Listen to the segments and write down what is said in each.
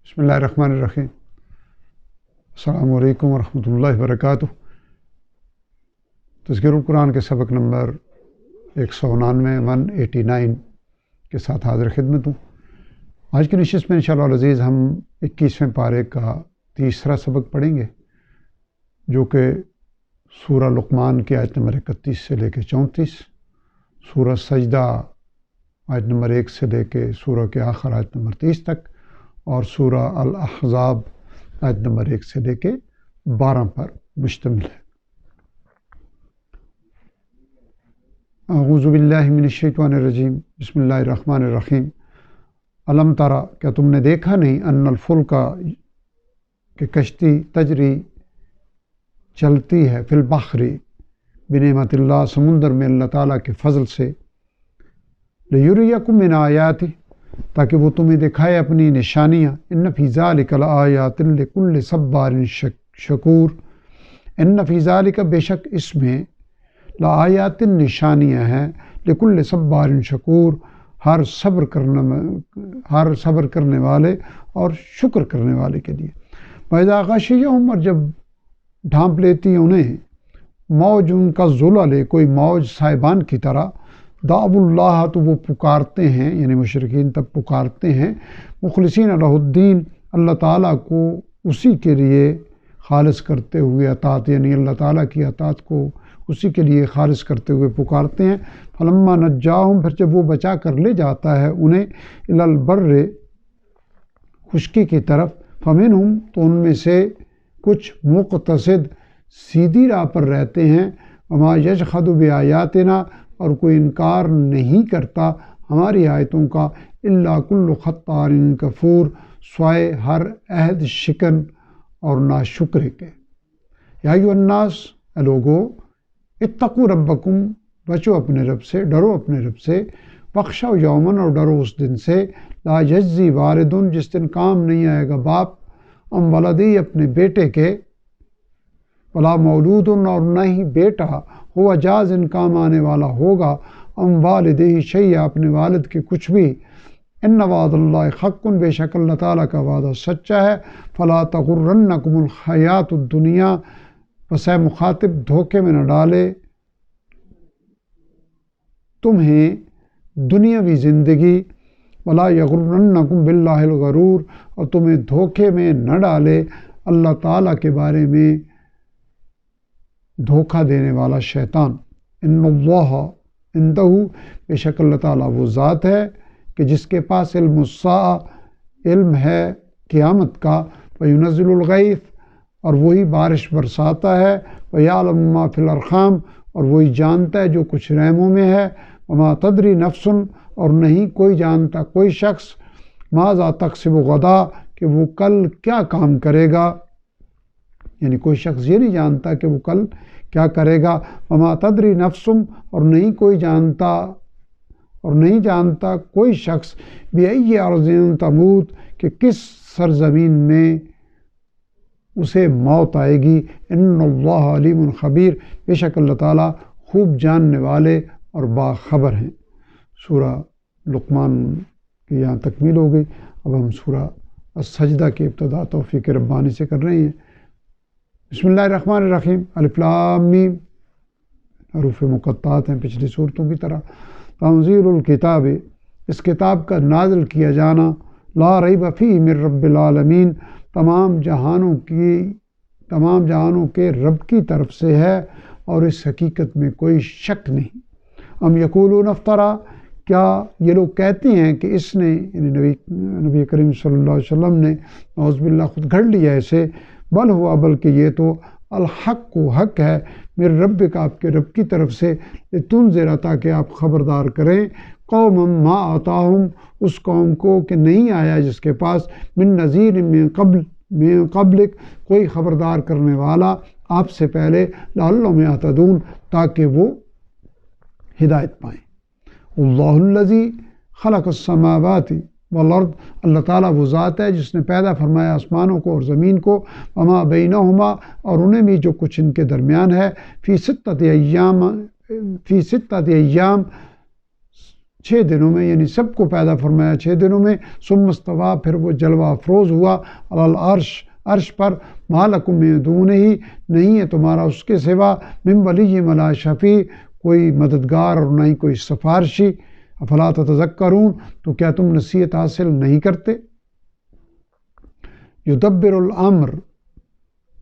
بسم اللہ الرحمن الرحیم۔ السلام علیکم ورحمۃ اللہ وبرکاتہ۔ تذکرہ القرآن کے سبق نمبر 189 کے ساتھ حاضر خدمت ہوں۔ آج کی نشست میں انشاءاللہ العزیز ہم 21ویں پارے کا تیسرا سبق پڑھیں گے، جو کہ سورہ لقمان کی آیت نمبر 31 سے لے کے 34، سورہ سجدہ آیت نمبر 1 سے لے کے سورہ کے آخر آیت نمبر 30 تک، اور سورہ الاحزاب آیت نمبر 1 سے لے کے 12 پر مشتمل ہے۔ اعوذ باللہ من الشیطان الرجیم، بسم اللہ الرحمن الرحیم۔ الم ترى، کیا تم نے دیکھا نہیں، ان الفلک، کہ کشتی، تجری، چلتی ہے، فی البحر، بنعمت اللہ، سمندر میں اللہ تعالیٰ کے فضل سے، لیریکم من آیاتہ، تاکہ وہ تمہیں دکھائے اپنی نشانیاں، ان فی ذالک لآیات لکل صبار شکور، ان فی ذالک، بے شک اس میں، لآیات، نشانیاں ہیں، لکل صبار شکور، ہر صبر کرنے والے اور شکر کرنے والے کے لیے۔ وَإِذَا غَشِيَهُمْ، اور جب ڈھانپ لیتی انہیں، موج، ان کا ذلل، کوئی موج صاحبان کی طرح، دعوا اللہ، تو وہ پکارتے ہیں، یعنی مشرکین تب پکارتے ہیں، مخلصین لہ الدین، اللہ تعالیٰ کو اسی کے لیے خالص کرتے ہوئے، اطاعت یعنی اللہ تعالیٰ کی اطاعت کو اسی کے لیے خالص کرتے ہوئے پکارتے ہیں۔ فلما نجاہم، پھر جب وہ بچا کر لے جاتا ہے انہیں، الی البر، خشکی کی طرف، فمنہم، تو ان میں سے کچھ مقتصد، سیدھی راہ پر رہتے ہیں، وما یجحد بآیاتنا، اور کوئی انکار نہیں کرتا ہماری آیتوں کا، الا کل ختار کفور، سوائے ہر عہد شکن اور ناشکرے کے۔ یا ایھا الناس، اے لوگو، اتقوا ربکم، بچو اپنے رب سے، ڈرو اپنے رب سے، واخشوا یومن، اور ڈرو اس دن سے، لا یجزی والد، جس دن کام نہیں آئے گا باپ، ام ولدی، اپنے بیٹے کے، ولا مولود، اور نہ ہی بیٹا، ہوا جاز، ان کام آنے والا ہوگا، ام والدہ شیئا، اپنے والد کے کچھ بھی، ان وعد اللہ حق، بے شک اللہ تعالیٰ کا وعدہ سچا ہے، فلا تغرنکم الحیات الدنیا، پس اے مخاطب دھوکے میں نہ ڈالے تمہیں دنیاوی زندگی، ولا یغرنکم باللہ الغرور، اور تمہیں دھوکے میں نہ ڈالے اللہ تعالیٰ کے بارے میں دھوکہ دینے والا شیطان۔ ان اللہ عندہ، بے شک اللہ تعالیٰ وہ ذات ہے کہ جس کے پاس علم الساعہ، علم ہے قیامت کا، وینزل الغیث، اور وہی بارش برساتا ہے، ویعلم ما فی الارحام، اور وہی جانتا ہے جو کچھ رحموں میں ہے، وما تدری نفس، اور نہیں کوئی جانتا کوئی شخص، ماذا تکسب غدا، کہ وہ کل کیا کام کرے گا، یعنی کوئی شخص یہ نہیں جانتا کہ وہ کل کیا کرے گا، وما تدری نفس، اور نہیں جانتا کوئی شخص، بأی ارض تموت، کہ کس سرزمین میں اسے موت آئے گی، ان اللہ علیم خبیر، بے شک اللہ تعالیٰ خوب جاننے والے اور باخبر ہیں۔ سورہ لقمان کی یہاں تکمیل ہو گئی۔ اب ہم سورہ السجدہ کی ابتدا توفیق ربانی سے کر رہے ہیں۔ بسم اللہ الرحمن الرحیم، الف لام میم، حروف مقطعات ہیں پچھلی صورتوں کی طرح۔ تنزیل الکتاب، اس کتاب کا نازل کیا جانا، لا ریب فیہ من رب العالمین، تمام جہانوں کے رب کی طرف سے ہے، اور اس حقیقت میں کوئی شک نہیں۔ ام یقولون افترا، کیا یہ لوگ کہتے ہیں کہ اس نے، یعنی نبی کریم صلی اللہ علیہ وسلم نے، نعوذ باللہ، خود گھڑ لیا اسے، بل ہوا، بلکہ یہ تو الحق، حق ہے، میرے رب کا، آپ کے رب کی طرف سے، لتنذر، تاکہ آپ خبردار کریں، قوم ما آتاہم، اس قوم کو کہ نہیں آیا جس کے پاس، من نذیر، من قبلک، کوئی خبردار کرنے والا آپ سے پہلے، لعلہم یہتدون، تاکہ وہ ہدایت پائیں۔ اللہ الذی خلق السماوات والارض، اللہ تعالیٰ وہ ذات ہے جس نے پیدا فرمایا آسمانوں کو اور زمین کو، وما بینہما، اور انہیں بھی جو کچھ ان کے درمیان ہے، فی ستۃ ایام، 6 دنوں میں، یعنی سب کو پیدا فرمایا 6 دنوں میں. ثم استویٰ، پھر وہ جلوہ افروز ہوا علی العرش، عرش پر. ما لکم من دونہ، نہیں ہے تمہارا اس کے سوا، من ولی ولا شفیع، کوئی مددگار اور نہ ہی کوئی سفارشی. افلا تتذکرون، تو کیا تم نصیحت حاصل نہیں کرتے؟ یدبر الامر،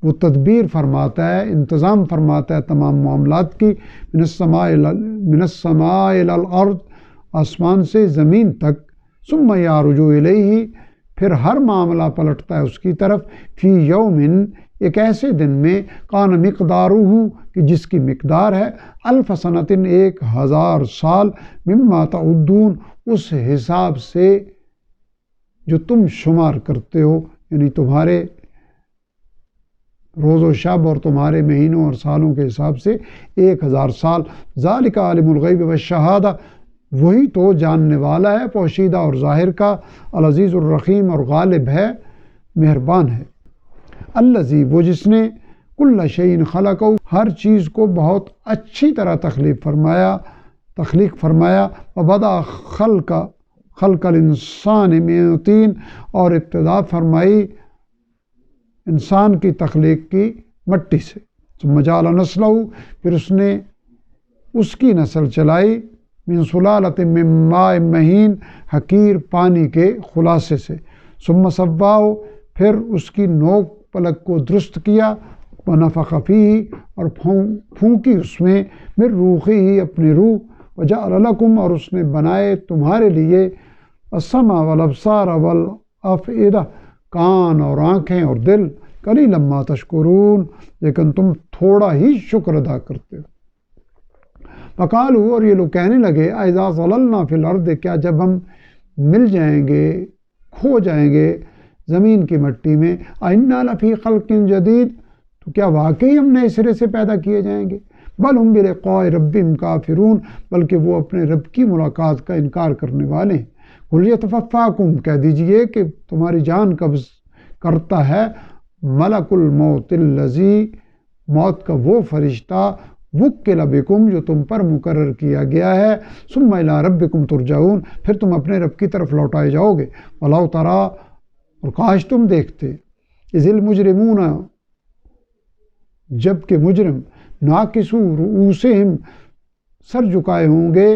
وہ تدبیر فرماتا ہے، انتظام فرماتا ہے تمام معاملات کی. من السماء الی الارض، آسمان سے زمین تک. ثم یعرج الیہ، پھر ہر معاملہ پلٹتا ہے اس کی طرف. فی یوم، ایک ایسے دن میں. کان مقدارہ، کہ جس کی مقدار ہے. الف سنۃ، 1000 سال. مما تعدون، اس حساب سے جو تم شمار کرتے ہو، یعنی تمہارے روز و شب اور تمہارے مہینوں اور سالوں کے حساب سے 1000 سال. ذالک عالم الغیب والشہادہ، وہی تو جاننے والا ہے پوشیدہ اور ظاہر کا. العزیز الرحیم، اور غالب ہے، مہربان ہے. الذی، وہ جس نے کل شیء خلقہ، ہر چیز کو بہت اچھی طرح تخلیق فرمایا. وبدأ خلق الانسان من طین، اور ابتدا فرمائی انسان کی تخلیق کی مٹی سے. ثم جعل نسلہ، پھر اس نے اس کی نسل چلائی. من سلالۃ من ماء مہین، حقیر پانی کے خلاصے سے. ثم سواہ، پھر اس کی نوک پلک کو درست کیا. ونفخ فیہ، اور پھونکی اس میں. من روحہ، اپنی روح. وجعل لکم، اور اس نے بنائے تمہارے لیے. السمع والابصار والافئدہ، کان اور آنکھیں اور دل. قلیلا ما تشکرون، لیکن تم تھوڑا ہی شکر ادا کرتے ہو. وقالوا، اور یہ لوگ کہنے لگے. اذا ضللنا فی الارض، کیا جب ہم مل جائیں گے، کھو جائیں گے زمین کی مٹی میں. انا لفی خلق جدید، تو کیا واقعی ہم نئے سرے سے پیدا کیے جائیں گے. بل ہم بلقاء ربہم کافرون، بلکہ وہ اپنے رب کی ملاقات کا انکار کرنے والے ہیں. قل یتوفاکم، کہہ دیجئے کہ تمہاری جان قبض کرتا ہے ملک الموت الذی، موت کا وہ فرشتہ. وکل بکم، جو تم پر مقرر کیا گیا ہے. ثم الی ربکم ترجعون، پھر تم اپنے رب کی طرف لوٹائے جاؤ گے. ولو تری، اور کاش تم دیکھتے. اذ المجرمون، جب کہ مجرم. ناکسو رؤوسہم، سر جھکائے ہوں گے.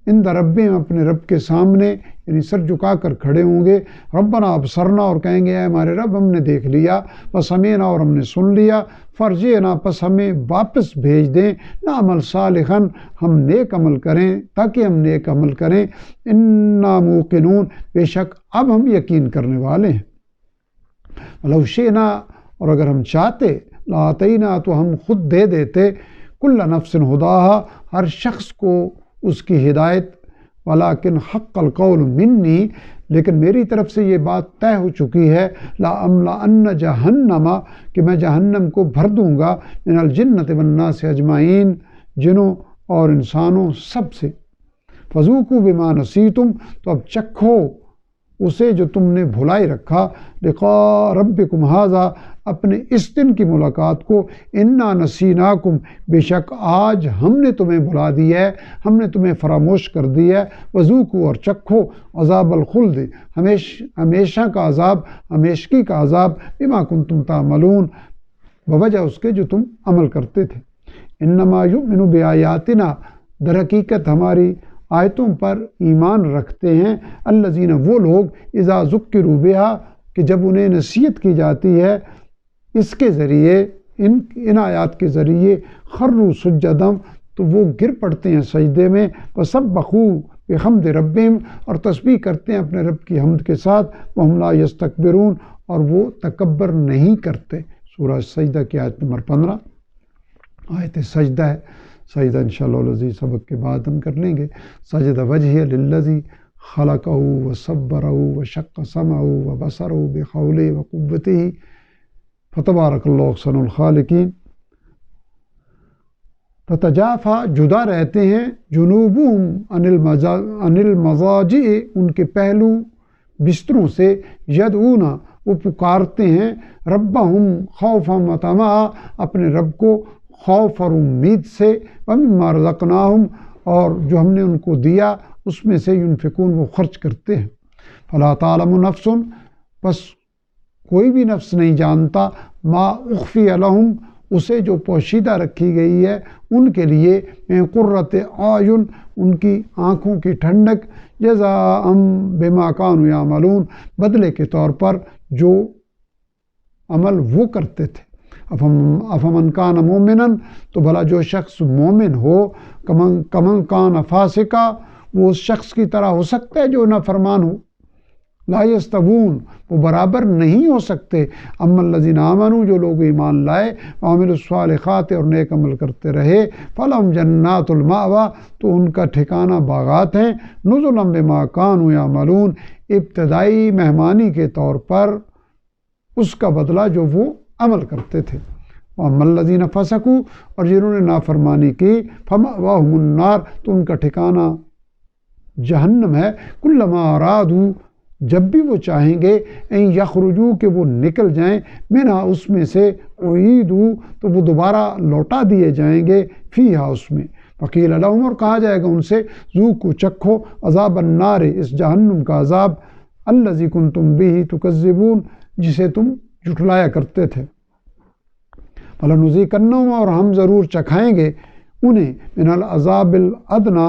عند ربہم، اپنے رب کے سامنے، یعنی سر جھکا کر کھڑے ہوں گے. ربنا ابصرنا، اور کہیں گے اے ہمارے رب ہم نے دیکھ لیا. وسمعنا، اور ہم نے سن لیا. فرجعنا، پس ہمیں واپس بھیج دیں. نعمل صالحا، ہم نیک عمل کریں، تاکہ ہم نیک عمل کریں. انا موقنون، بے شک اب ہم یقین کرنے والے ہیں. ولو شئنا، اور اگر ہم چاہتے. لآتینا، تو ہم خود دے دیتے. کل نفس ہداہا، ہر شخص کو اس کی ہدایت. ولیکن حق القول منی، لیکن میری طرف سے یہ بات طے ہو چکی ہے. لأملأن جہنم، کہ میں جہنم کو بھر دوں گا. من الجنۃ والناس اجمعین، جنوں اور انسانوں سب سے. فذوقوا بما نسیتم، تو اب چکھو اسے جو تم نے بھلائی رکھا. لقاء ربکم ھذا، اپنے اس دن کی ملاقات کو. انا نسیناکم، بے شک آج ہم نے تمہیں بھلا دیا ہے، ہم نے تمہیں فراموش کر دیا ہے. وذوقوا، اور چکھو. عذاب الخلد، ہمیشہ کا عذاب، ہمیشگی کا عذاب. بما کنتم تعملون، بوجہ اس کے جو تم عمل کرتے تھے. انما یؤمن بآیاتنا، در حقیقت ہماری آیتوں پر ایمان رکھتے ہیں. الذین، وہ لوگ. اذا ذکروا بہا، کہ جب انہیں نصیحت کی جاتی ہے اس کے ذریعے، ان آیات کے ذریعے. خروا سجدا، تو وہ گر پڑتے ہیں سجدے میں. وسبحوا بحمد ربہم، اور تسبیح کرتے ہیں اپنے رب کی حمد کے ساتھ. وہم لا یستکبرون، اور وہ تکبر نہیں کرتے. سورہ سجدہ کی آیت نمبر 15. آیت سجدہ ہے. سجدہ انشاءاللہ العزیز سبق کے بعد ہم کر لیں گے. سجدہ وجہ للذی خلقہ وصبرہ وشق سمعہ وبصرہ بقولہ وقوتہ. فتبارک اللہ احسن الخالقین. تتجافا، جدا رہتے ہیں. جنوبہم عن المضاجع، ان کے پہلو بستروں سے. یدعونا، وہ پکارتے ہیں. ربہم خوفا وطمعا، اپنے رب کو خوف اور امید سے. ومما رزقناہم، اور جو ہم نے ان کو دیا اس میں سے ينفقون وہ خرچ کرتے ہیں. فلا تعلم نفس بس کوئی بھی نفس نہیں جانتا ما اخفی لہم اسے جو پوشیدہ رکھی گئی ہے ان کے لیے من قرۃ اعین ان کی آنکھوں کی ٹھنڈک جزاء بما كانوا یعملون بدلے کے طور پر جو عمل وہ کرتے تھے. افمن کان مومنا تو بھلا جو شخص مومن ہو کمن کان فاسقا وہ اس شخص کی طرح ہو سکتا ہے جو نافرمان ہو. لا یستوون وہ برابر نہیں ہو سکتے. اما الذین آمنوا جو لوگ ایمان لائے وعملوا الصالحات اور نیک عمل کرتے رہے فلہم جنات المأوی تو ان کا ٹھکانہ باغات ہیں نزلا بما كانوا یعملون ابتدائی مہمانی کے طور پر اس کا بدلہ جو وہ عمل کرتے تھے. وَأَمَّا الَّذِينَ فَسَقُوا اور جنہوں نے نافرمانی کی فَمَأْوَاهُمُ النَّارُ تو ان کا ٹھکانہ جہنم ہے. كُلَّمَا أَرَادُوا جب بھی وہ چاہیں گے ان یخرجوا کہ وہ نکل جائیں منہا اس میں سے اعیدوا تو وہ دوبارہ لوٹا دیے جائیں گے فیہا اس میں. وقیل لہم اور کہا جائے گا ان سے ذوقوا چکھو عذاب النار اس جہنم کا عذاب الذی کنتم بہ تکذبون جسے تم جھٹلایا کرتے تھے. فَلَنُذِيقَنَّهُمْ اور ہم ضرور چکھائیں گے انہیں من العذاب الادنی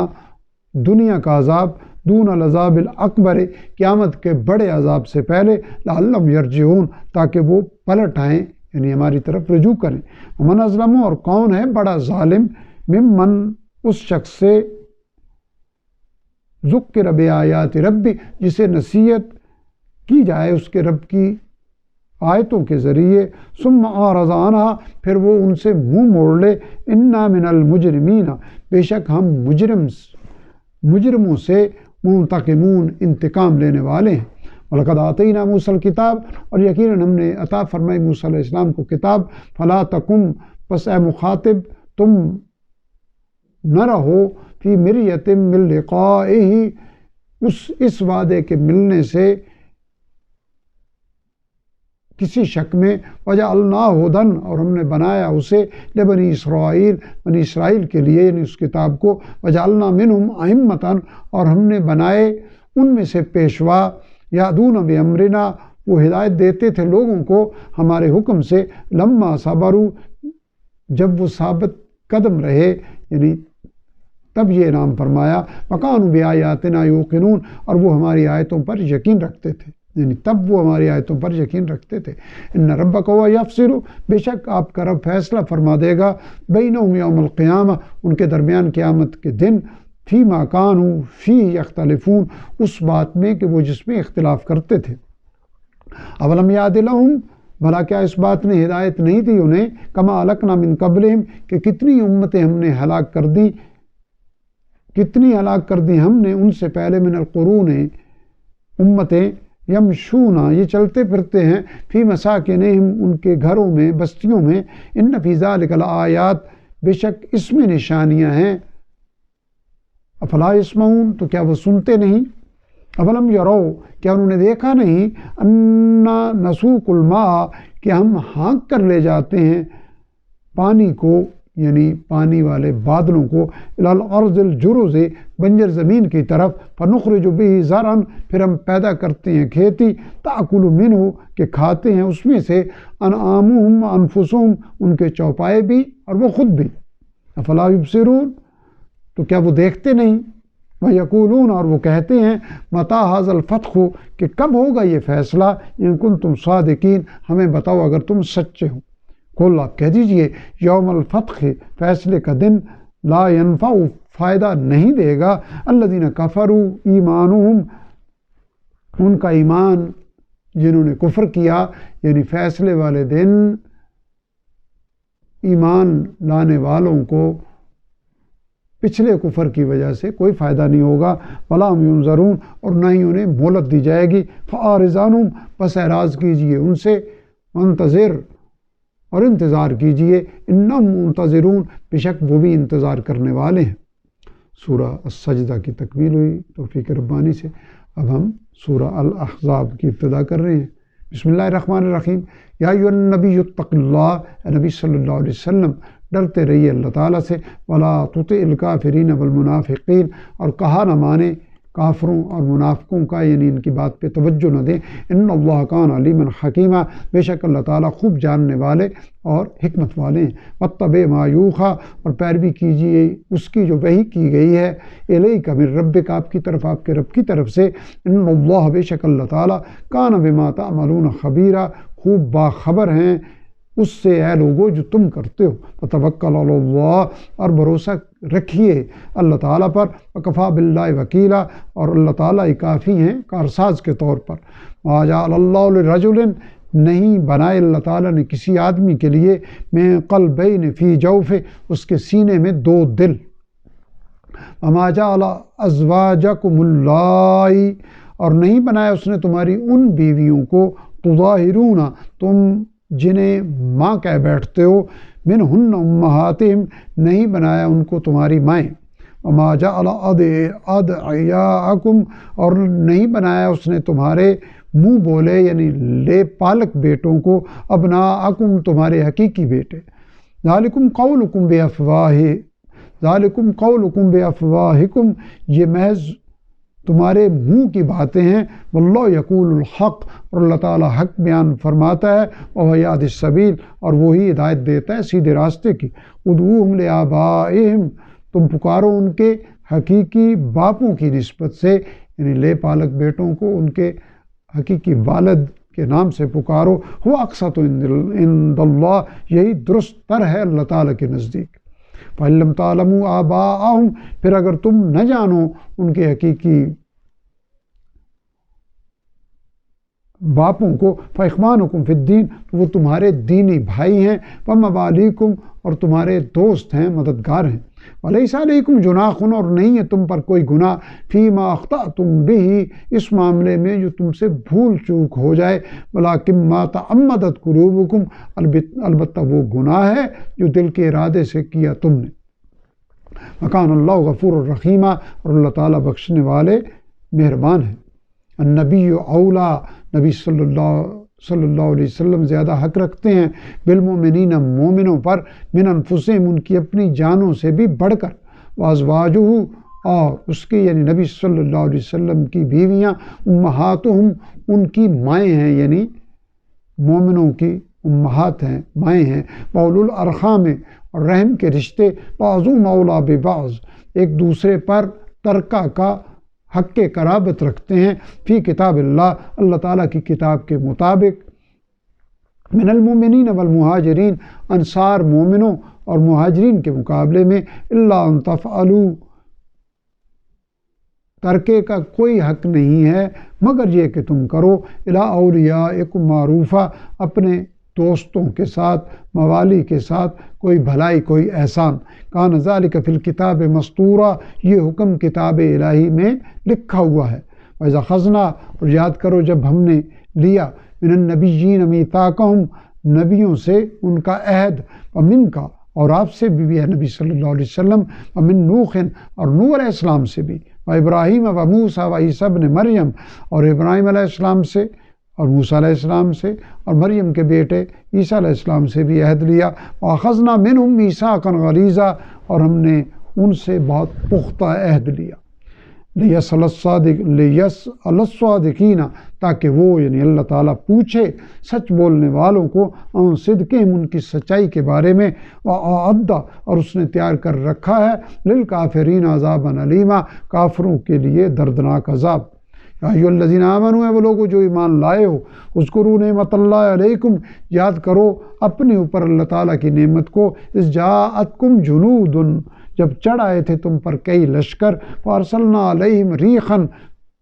دنیا کا عذاب دون العذاب الاکبر قیامت کے بڑے عذاب سے پہلے لعلہم یرجعون تاکہ وہ پلٹ آئیں یعنی ہماری طرف رجوع کریں. ومن اظلم اور کون ہے بڑا ظالم ممن اس شخص سے ذکر بآیات ربی جسے نصیحت کی جائے اس کے رب کی آیتوں کے ذریعے ثم اعرض عنہا پھر وہ ان سے منہ موڑ لے. انا من المجرمین بے شک ہم مجرموں سے منتقمون انتقام لینے والے ہیں. وَلَقَدْ آتَيْنَا مُوسَى الْكِتَابَ اور یقیناً ہم نے عطا فرمائی موسیٰ علیہ السلام کو کتاب. فَلَا تَكُن پس اے مخاطب تم نہ رہو فی مریۃ من لقائہ اس وعدے کے ملنے سے کسی شک میں. وَجَعَلْنَاهُ هُدًى اور ہم نے بنایا اسے لبنی اسرائیل بنی اسرائیل کے لیے یعنی اس کتاب کو. وَجَعَلْنَا مِنْهُمْ أَئِمَّةً اور ہم نے بنائے ان میں سے پیشوا یَهْدُونَ بِأَمْرِنَا وہ ہدایت دیتے تھے لوگوں کو ہمارے حکم سے. لما صبروا جب وہ ثابت قدم رہے یعنی تب یہ انعام فرمایا. وَكَانُوا بِآيَاتِنَا يُوقِنُونَ اور وہ ہماری آیتوں پر یقین رکھتے تھے یعنی تب وہ ہماری آیتوں پر یقین رکھتے تھے. ان ربک هو یفصل بے شک آپ کا رب فیصلہ فرما دے گا بینہم یوم القیامہ ان کے درمیان قیامت کے دن فیما کانوا فیہ یختلفون اس بات میں کہ وہ جس میں اختلاف کرتے تھے. اولم یعد لہم بھلا کیا اس بات نے ہدایت نہیں دی انہیں کما اہلکنا من قبلہم کہ کتنی امتیں ہم نے ہلاک کر دی ہم نے ان سے پہلے من القرون امتیں یمشون یہ چلتے پھرتے ہیں فی مساکنہم ان کے گھروں میں بستیوں میں. ان فی ذلک لآیات بے شک اس میں نشانیاں ہیں. افلا یسمعون تو کیا وہ سنتے نہیں. اولم یرو کیا انہوں نے دیکھا نہیں انا نسوق الماء کہ ہم ہانک کر لے جاتے ہیں پانی کو یعنی پانی والے بادلوں کو الی الارض الجرز بنجر زمین کی طرف. فنخرج به زرعا پھر ہم پیدا کرتے ہیں کھیتی تاکل منہ کہ کھاتے ہیں اس میں سے انعامہم انفسہم ان کے چوپائے بھی اور وہ خود بھی. افلا یبصرون تو کیا وہ دیکھتے نہیں. وَيَقُولُونَ اور وہ کہتے ہیں مَتَى هَذَا الْفَتْحُ کہ کب ہوگا یہ فیصلہ ان کنتم صادقین ہمیں بتاؤ اگر تم سچے ہو. قل آپ کہہ دیجئے یوم الفتح فیصلے کا دن لا ینفع فائدہ نہیں دے گا الذین کفروا ایمانہم ان کا ایمان جنہوں نے کفر کیا یعنی فیصلے والے دن ایمان لانے والوں کو پچھلے کفر کی وجہ سے کوئی فائدہ نہیں ہوگا. ولا هم ینظرون اور نہ ہی انہیں مہلت دی جائے گی. فاعرض عنہم پس اعراض کیجئے ان سے منتظر اور انتظار کیجئے انہم منتظرون بے شک وہ بھی انتظار کرنے والے ہیں. سورہ السجدہ کی تکمیل ہوئی توفیق ربانی سے. اب ہم سورہ الاحزاب کی ابتدا کر رہے ہیں. بسم اللہ الرحمن الرحیم. یا ایھا النبی اتق اللہ اے نبی صلی اللہ علیہ وسلم ڈرتے رہیے اللہ تعالیٰ سے. ولا تطع الکافرین والمنافقین، اور کہا نہ مانے کافروں اور منافقوں کا، یعنی ان کی بات پہ توجہ نہ دیں. ان اللہ کان علیما حکیما، بے شک اللہ تعالیٰ خوب جاننے والے اور حکمت والے ہیں. واتبع ما یوحی، اور پیروی کیجیے اس کی جو وحی کی گئی ہے، الیک من ربک، آپ کی طرف، آپ کے رب کی طرف سے. ان اللہ، بے شک اللہ تعالیٰ، کان بما تعملون خبیرا، خوب باخبر ہیں اس سے اے لوگو جو تم کرتے ہو. وتوکل علی اللہ، اور بھروسہ رکھیے اللہ تعالیٰ پر. وکفیٰ باللہ وکیلا، اور اللہ تعالیٰ ہی کافی ہیں کارساز کے طور پر. ما جعل اللہ لرجل، نہیں بنائے اللہ تعالیٰ نے کسی آدمی کے لیے، من قلبین فی جوفہ، اس کے سینے میں دو دل. وما جعل ازواجکم اللائی، اور نہیں بنایا اس نے تمہاری ان بیویوں کو، تظاہرون، تم جنہیں ماں کہہ بیٹھتے ہو، منہن امہاتہم، نہیں بنایا ان کو تمہاری مائیں. وما جعل ادعیاءکم، اور نہیں بنایا اس نے تمہارے منہ بولے یعنی لے پالک بیٹوں کو، ابناءکم، تمہارے حقیقی بیٹے. ذالکم قولکم بافواہکم، یہ محض تمہارے منہ کی باتیں ہیں. واللہ یقول الحق، اور اللہ تعالیٰ حق بیان فرماتا ہے. وہو یہدی السبیل، اور وہی ہدایت دیتا ہے سیدھے راستے کی. ادعوہم لآبائہم، تم پکارو ان کے حقیقی باپوں کی نسبت سے، یعنی لے پالک بیٹوں کو ان کے حقیقی والد کے نام سے پکارو. ہو اقسط عند اللہ، یہی درست تر ہے اللہ تعالیٰ کے نزدیک. فَإِن لَّمْ تَعْلَمُوا آبَاءَهُمْ، پھر اگر تم نہ جانو ان کے حقیقی باپوں کو، فَإِخْوَانُكُمْ فِي الدِّينِ، تو وہ تمہارے دینی بھائی ہیں. وَمَوَالِيكُمْ، اور تمہارے دوست ہیں، مددگار ہیں. وَلَيْسَ عَلَيْكُمْ جُنَاحٌ، اور نہیں ہے تم پر کوئی گناہ، فِيمَا أَخْطَأْتُمْ بِهِ، اس معاملے میں جو تم سے بھول چوک ہو جائے. وَلَكِنْ مَا تَعَمَّدَتْ قُلُوبُكُمْ، البتہ وہ گناہ ہے جو دل کے ارادے سے کیا تم نے. وَكَانَ اللَّهُ غَفُورًا رَحِيمًا، اور اللہ تعالیٰ بخشنے والے مہربان ہیں. النبی اولا، نبی صلی اللہ علیہ وسلم زیادہ حق رکھتے ہیں، بالمؤمنین، مومنوں پر، من انفسہم، ان کی اپنی جانوں سے بھی بڑھ کر. وازواجہ، اور اس کی یعنی نبی صلی اللہ علیہ وسلم کی بیویاں، امہاتہم، ان کی مائیں ہیں، یعنی مومنوں کی امہات ہیں، مائیں ہیں. واولو الارحام، اور رحم کے رشتے، بعضهم اولیٰ ببعض، ایک دوسرے پر ترکہ کا حق قرابت رکھتے ہیں. فی کتاب اللہ، اللہ تعالیٰ کی کتاب کے مطابق. من المؤمنین والمہاجرین، انصار مومنوں اور مہاجرین کے مقابلے میں. الا ان تفعلوا، ترکے کا کوئی حق نہیں ہے مگر یہ کہ تم کرو. الی اولیاءکم معروفا، اپنے دوستوں کے ساتھ، موالی کے ساتھ کوئی بھلائی، کوئی احسان. کان ذالک فی الکتاب مسطورا، یہ حکم کتاب الہی میں لکھا ہوا ہے. وَإِذَا خَذْنَا، اور یاد کرو جب ہم نے لیا، من النبیین میثاقہم، نبیوں سے ان کا عہد، ومن کا، اور آپ سے بھی ہے نبی صلی اللہ علیہ وسلم، ومن نوح، اور نوح علیہ السلام سے بھی، وابراہیم وموسیٰ وعیسیٰ ابن مریم، اور ابراہیم علیہ السلام سے اور موسیٰ علیہ السلام سے اور مریم کے بیٹے عیسیٰ علیہ السلام سے بھی عہد لیا. وَأَخَذْنَا مِنْهُمْ مِيثَاقًا غَلِيظًا، اور ہم نے ان سے بہت پختہ عہد لیا. لِيَسْأَلَ الصَّادِقِينَ، تاکہ وہ یعنی اللہ تعالیٰ پوچھے سچ بولنے والوں کو، عن صدقہم، ان کی سچائی کے بارے میں. وَأَعَدَّ، اور اس نے تیار کر رکھا ہے، لِلْكَافِرِينَ عَذَابًا أَلِيمًا، کافروں کے لیے دردناک عذاب. یا ایھا الذین آمنوا، وہ لوگوں جو ایمان لائے ہو، اذکروا نعمت اللہ علیکم، یاد کرو اپنے اوپر اللہ تعالیٰ کی نعمت کو. اذ جاءتکم جنود، جب چڑھ آئے تھے تم پر کئی لشکر. فارسلنا علیہم ریحا،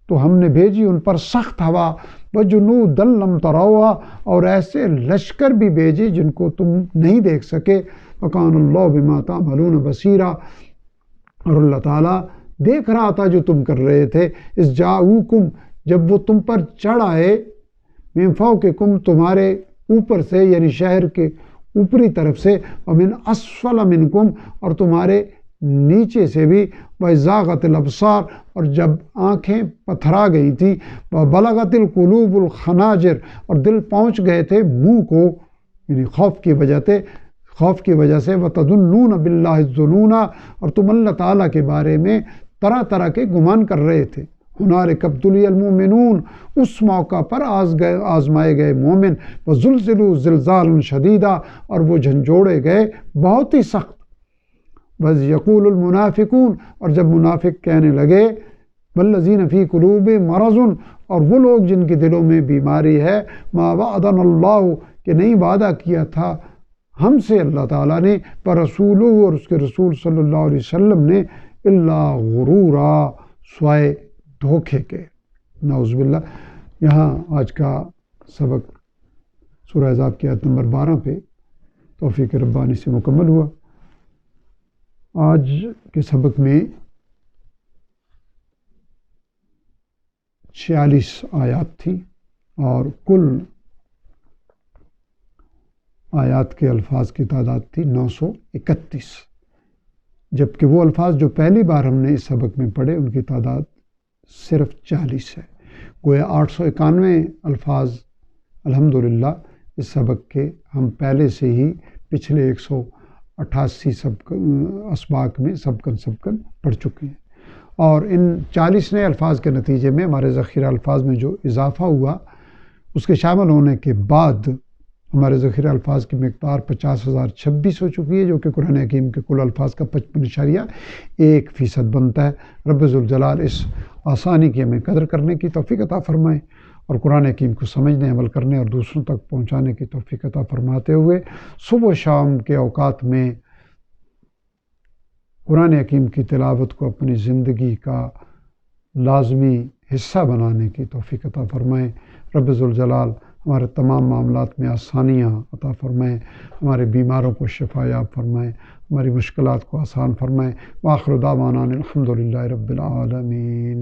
تو ہم نے بھیجی ان پر سخت ہوا. وجنودا لم تروها، اور ایسے لشکر بھی بھیجے جن کو تم نہیں دیکھ سکے. وکان اللہ بما تعملون بصیرا، اور اللہ تعالیٰ دیکھ رہا تھا جو تم کر رہے تھے. اذ جاؤکم، جب وہ تم پر چڑھ آئے، من فوقکم، تمہارے اوپر سے یعنی شہر کے اوپری طرف سے. ومن اسفل منکم، اور تمہارے نیچے سے بھی. وزاغت الابصار، اور جب آنکھیں پتھرا گئی تھیں. وبلغت القلوب الخناجر، اور دل پہنچ گئے تھے منہ کو، یعنی خوف کی وجہ سے خوف کی وجہ سے وَتَظُنُّونَ بِاللَّهِ الظُّنُونَ، اور تم اللہ تعالیٰ کے بارے میں طرح طرح کے گمان کر رہے تھے. هُنَالِكَ ابْتُلِيَ الْمُؤْمِنُونَ، اس موقع پر آزمائے گئے مومن. وَزُلْزِلُوا زِلْزَالًا شَدِيدًا، اور وہ جھنجھوڑے گئے بہت ہی سخت. بس یقول المنافقون، اور جب منافق کہنے لگے والذین فی قلوبہم مرض، اور وہ لوگ جن کے دلوں میں بیماری ہے، ما وعدنا اللہ، کہ نہیں وعدہ کیا تھا ہم سے اللہ تعالیٰ نے، پر رسولہ، اور اس کے رسول صلی اللہ علیہ وسلم نے، الا غرورا، سوائے دھوکے کے. نعوذ باللہ. یہاں آج کا سبق سورہ احزاب کی آیت نمبر 12 پہ توفیق ربانی سے مکمل ہوا. آج کے سبق میں 46 آیات تھی، اور کل آیات کے الفاظ کی تعداد تھی 931، جبکہ وہ الفاظ جو پہلی بار ہم نے اس سبق میں پڑھے ان کی تعداد صرف 40 ہے. گویا 891 الفاظ الحمدللہ اس سبق کے ہم پہلے سے ہی پچھلے 188 اسباق میں سبقن پڑھ چکے ہیں. اور ان 40 نئے الفاظ کے نتیجے میں ہمارے ذخیرہ الفاظ میں جو اضافہ ہوا، اس کے شامل ہونے کے بعد ہمارے ذخیرہ الفاظ کی مقدار 50,026 ہو چکی ہے، جو کہ قرآن حکیم کے کل الفاظ کا 55.1% بنتا ہے. رب ذوالجلال اس آسانی کی ہمیں قدر کرنے کی توفیق عطا فرمائے، اور قرآن حکیم کو سمجھنے، عمل کرنے اور دوسروں تک پہنچانے کی توفیق عطا فرماتے ہوئے صبح و شام کے اوقات میں قرآن حکیم کی تلاوت کو اپنی زندگی کا لازمی حصہ بنانے کی توفیق عطا فرمائے. رب ذوالجلال ہمارے تمام معاملات میں آسانیاں عطا فرمائیں، ہمارے بیماروں کو شفا یاب فرمائیں، ہماری مشکلات کو آسان فرمائیں. وآخر دعوانا الحمدللہ رب العالمین.